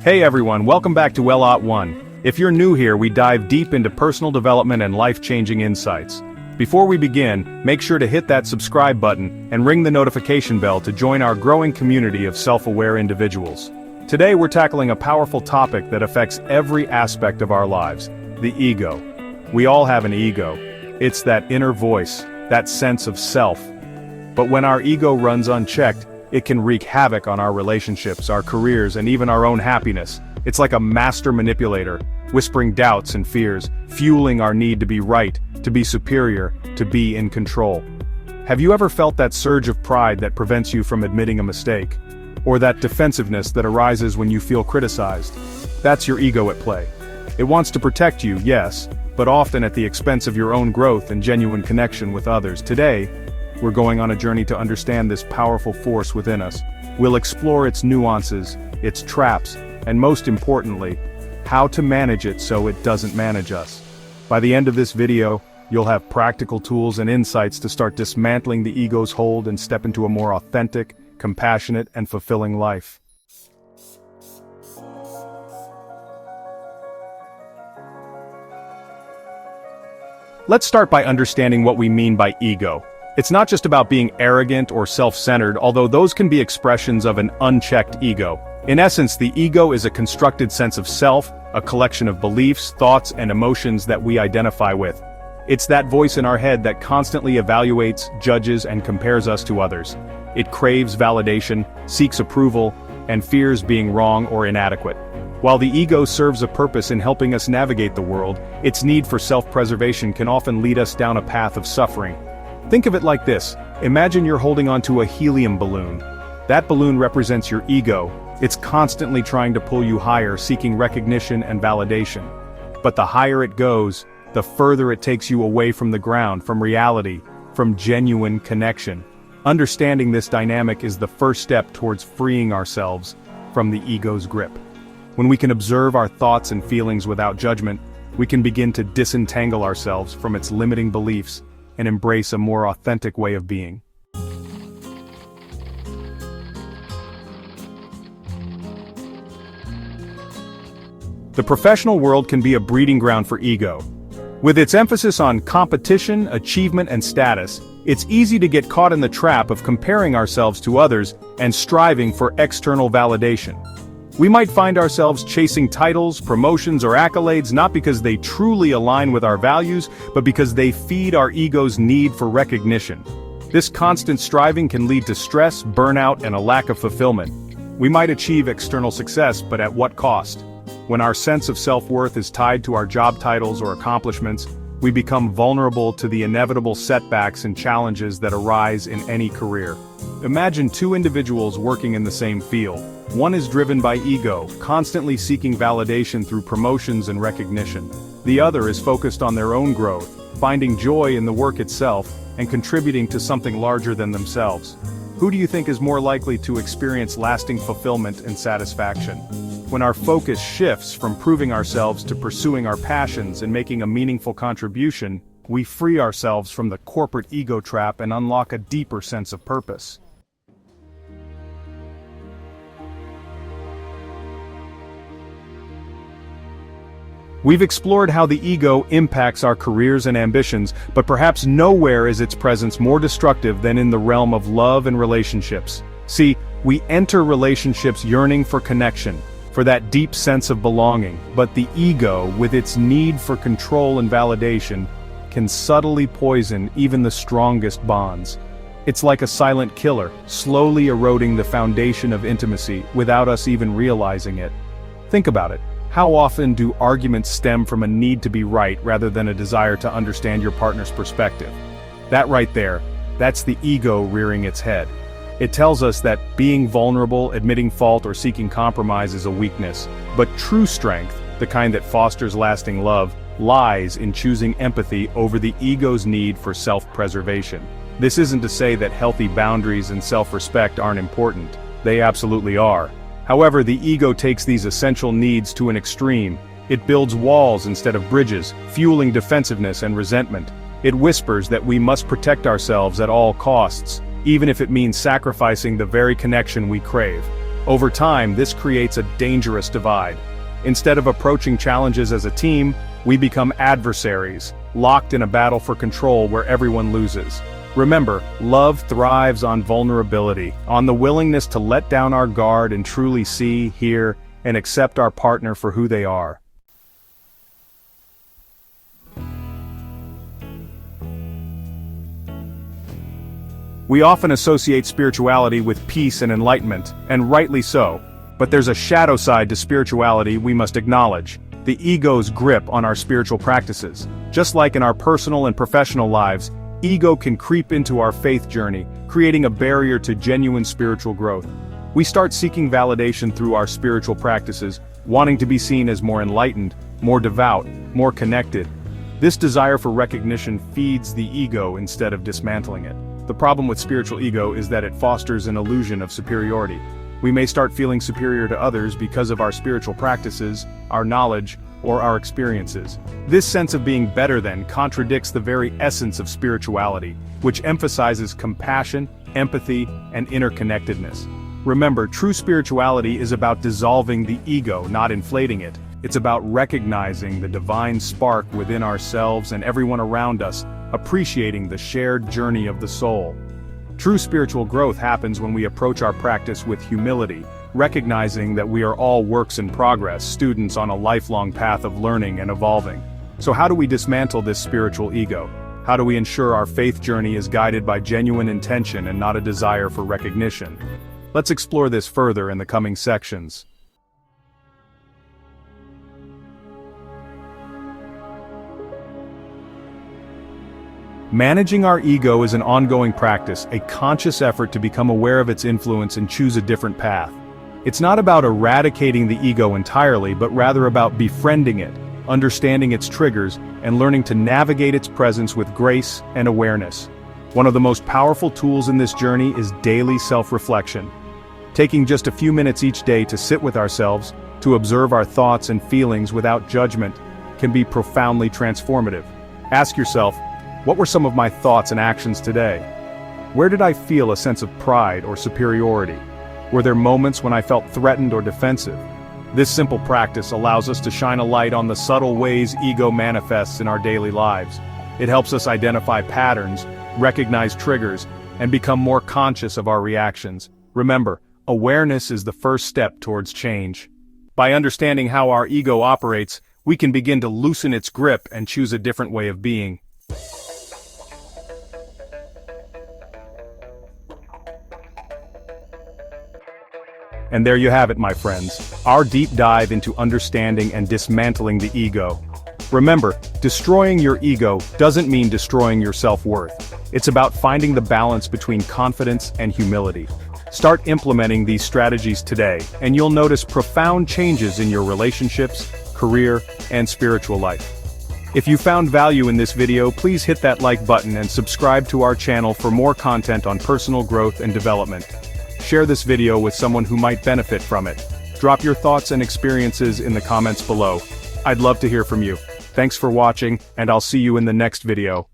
Hey everyone, welcome back to Well.1. If you're new here, we dive deep into personal development and life-changing insights. Before we begin, make sure to hit that subscribe button and ring the notification bell to join our growing community of self-aware individuals. Today we're tackling a powerful topic that affects every aspect of our lives, the ego. We all have an ego. It's that inner voice, that sense of self. But when our ego runs unchecked, it can wreak havoc on our relationships, our careers, and even our own happiness. It's like a master manipulator, whispering doubts and fears, fueling our need to be right, to be superior, to be in control. Have you ever felt that surge of pride that prevents you from admitting a mistake? Or that defensiveness that arises when you feel criticized? That's your ego at play. It wants to protect you, yes, but often at the expense of your own growth and genuine connection with others. Today, we're going on a journey to understand this powerful force within us. We'll explore its nuances, its traps, and most importantly, how to manage it so it doesn't manage us. By the end of this video, you'll have practical tools and insights to start dismantling the ego's hold and step into a more authentic, compassionate, and fulfilling life. Let's start by understanding what we mean by ego. It's not just about being arrogant or self-centered, although those can be expressions of an unchecked ego. In essence, the ego is a constructed sense of self, a collection of beliefs, thoughts, and emotions that we identify with. It's that voice in our head that constantly evaluates, judges, and compares us to others. It craves validation, seeks approval, and fears being wrong or inadequate. While the ego serves a purpose in helping us navigate the world, its need for self-preservation can often lead us down a path of suffering. Think of it like this. Imagine you're holding onto a helium balloon. That balloon represents your ego. It's constantly trying to pull you higher, seeking recognition and validation. But the higher it goes, the further it takes you away from the ground, from reality, from genuine connection. Understanding this dynamic is the first step towards freeing ourselves from the ego's grip. When we can observe our thoughts and feelings without judgment, we can begin to disentangle ourselves from its limiting beliefs and embrace a more authentic way of being. The professional world can be a breeding ground for ego. With its emphasis on competition, achievement, and status, it's easy to get caught in the trap of comparing ourselves to others and striving for external validation. We might find ourselves chasing titles, promotions, or accolades not because they truly align with our values, but because they feed our ego's need for recognition. This constant striving can lead to stress, burnout, and a lack of fulfillment. We might achieve external success, but at what cost? When our sense of self-worth is tied to our job titles or accomplishments, we become vulnerable to the inevitable setbacks and challenges that arise in any career. Imagine two individuals working in the same field. One is driven by ego, constantly seeking validation through promotions and recognition. The other is focused on their own growth, finding joy in the work itself, and contributing to something larger than themselves. Who do you think is more likely to experience lasting fulfillment and satisfaction? When our focus shifts from proving ourselves to pursuing our passions and making a meaningful contribution, we free ourselves from the corporate ego trap and unlock a deeper sense of purpose. We've explored how the ego impacts our careers and ambitions, but perhaps nowhere is its presence more destructive than in the realm of love and relationships. See, we enter relationships yearning for connection, for that deep sense of belonging, but the ego, with its need for control and validation, can subtly poison even the strongest bonds. It's like a silent killer, slowly eroding the foundation of intimacy without us even realizing it. Think about it. How often do arguments stem from a need to be right rather than a desire to understand your partner's perspective? That right there, that's the ego rearing its head. It tells us that being vulnerable, admitting fault, or seeking compromise is a weakness. But true strength, the kind that fosters lasting love, lies in choosing empathy over the ego's need for self-preservation. This isn't to say that healthy boundaries and self-respect aren't important. They absolutely are. However, the ego takes these essential needs to an extreme. It builds walls instead of bridges, fueling defensiveness and resentment. It whispers that we must protect ourselves at all costs, even if it means sacrificing the very connection we crave. Over time, this creates a dangerous divide. Instead of approaching challenges as a team, we become adversaries, locked in a battle for control where everyone loses. Remember, love thrives on vulnerability, on the willingness to let down our guard and truly see, hear, and accept our partner for who they are. We often associate spirituality with peace and enlightenment, and rightly so. But there's a shadow side to spirituality we must acknowledge: the ego's grip on our spiritual practices. Just like in our personal and professional lives, ego can creep into our faith journey, creating a barrier to genuine spiritual growth. We start seeking validation through our spiritual practices, wanting to be seen as more enlightened, more devout, more connected. This desire for recognition feeds the ego instead of dismantling it. The problem with spiritual ego is that it fosters an illusion of superiority. We may start feeling superior to others because of our spiritual practices, our knowledge, or our experiences. This sense of being better than contradicts the very essence of spirituality, which emphasizes compassion, empathy, and interconnectedness. Remember, true spirituality is about dissolving the ego, not inflating it. It's about recognizing the divine spark within ourselves and everyone around us, appreciating the shared journey of the soul. True spiritual growth happens when we approach our practice with humility, recognizing that we are all works in progress, students on a lifelong path of learning and evolving. So how do we dismantle this spiritual ego? How do we ensure our faith journey is guided by genuine intention and not a desire for recognition? Let's explore this further in the coming sections. Managing our ego is an ongoing practice, a conscious effort to become aware of its influence and choose a different path. It's not about eradicating the ego entirely, but rather about befriending it, understanding its triggers, and learning to navigate its presence with grace and awareness. One of the most powerful tools in this journey is daily self-reflection. Taking just a few minutes each day to sit with ourselves, to observe our thoughts and feelings without judgment, can be profoundly transformative. Ask yourself, what were some of my thoughts and actions today? Where did I feel a sense of pride or superiority? Were there moments when I felt threatened or defensive? This simple practice allows us to shine a light on the subtle ways ego manifests in our daily lives. It helps us identify patterns, recognize triggers, and become more conscious of our reactions. Remember, awareness is the first step towards change. By understanding how our ego operates, we can begin to loosen its grip and choose a different way of being. And there you have it, my friends, our deep dive into understanding and dismantling the ego. Remember, destroying your ego doesn't mean destroying your self-worth. It's about finding the balance between confidence and humility. Start implementing these strategies today, and you'll notice profound changes in your relationships, career, and spiritual life. If you found value in this video, please hit that like button and subscribe to our channel for more content on personal growth and development. Share this video with someone who might benefit from it. Drop your thoughts and experiences in the comments below. I'd love to hear from you. Thanks for watching, and I'll see you in the next video.